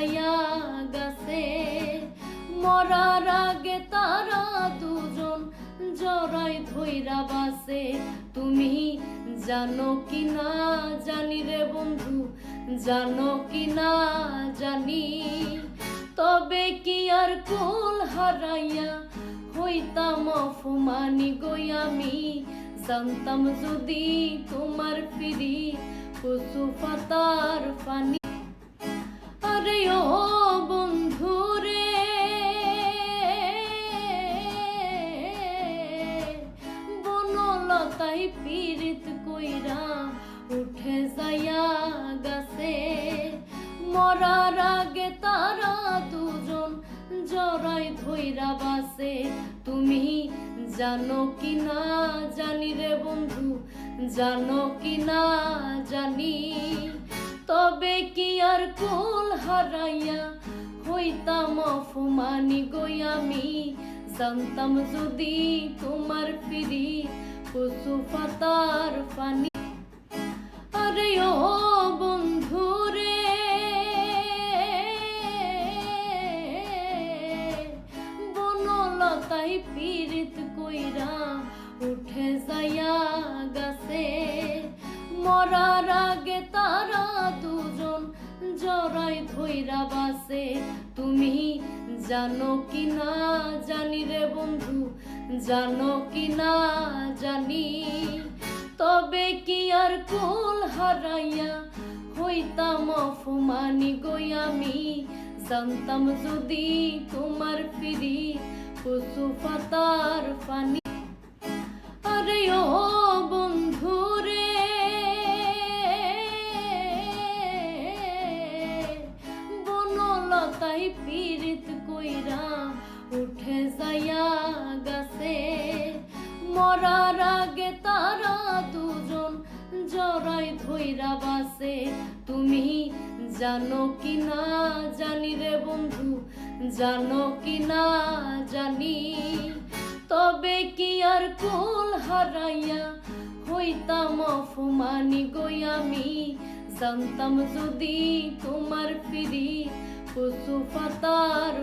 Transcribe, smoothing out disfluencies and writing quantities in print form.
যাইয়া গেছে। মরার আগে তারা দুজন জড়াই ধইরা বাসে। তুমি জানো কি না জানি রে বন্ধু, জানো কি না জানি। তবে কি আর কুল হারাইয়া হইতাম অপমানি গই আমি। জানতাম যদি তোমার ফিরি কচু পাতার পানি। আরে ও বন্ধু রে, বনলতাই পীড়িত কইরা উঠে যাইয়া গেছে। মরার আগে তারা দুজন জড়াই ধইরা বাসে। তুমি জানো কি না জানি রে বন্ধু, জানো কি না জানি। তবে কি আর কুল হারাইয়া হইতাম অপমানি গই আমি। জানতাম যদি তোমার ফিরি কচু পাতার পানি। আরে ও বন্ধু রে, বনলতাই পীড়িত কইরা উঠে যাইয়া গেছে। মরার আগে তারা দুজন জড়াই ধইরা বাসে। তুমি জানো কি না জানি রে বন্ধু, জানো কি না জানি। তবে কি আর কুল হারাইয়া হইতাম অপমানি গই আমি। জানতাম যদি তোমার ফিরি কচু পাতার পানি। আরে ও বন্ধু রে, বনলতাই পীড়িত কইরা উঠে যাইয়া গেছে। মরার আগে তারা দুজন জড়াই ধইরা বাসে। তুমি জানো কি না জানি রে বন্ধু, জানো কি না জানি। তবে কি আর কুল হারাইয়া হইতাম অপমানি গই আমি। জানতাম যদি তোমার ফিরি কচু পাতার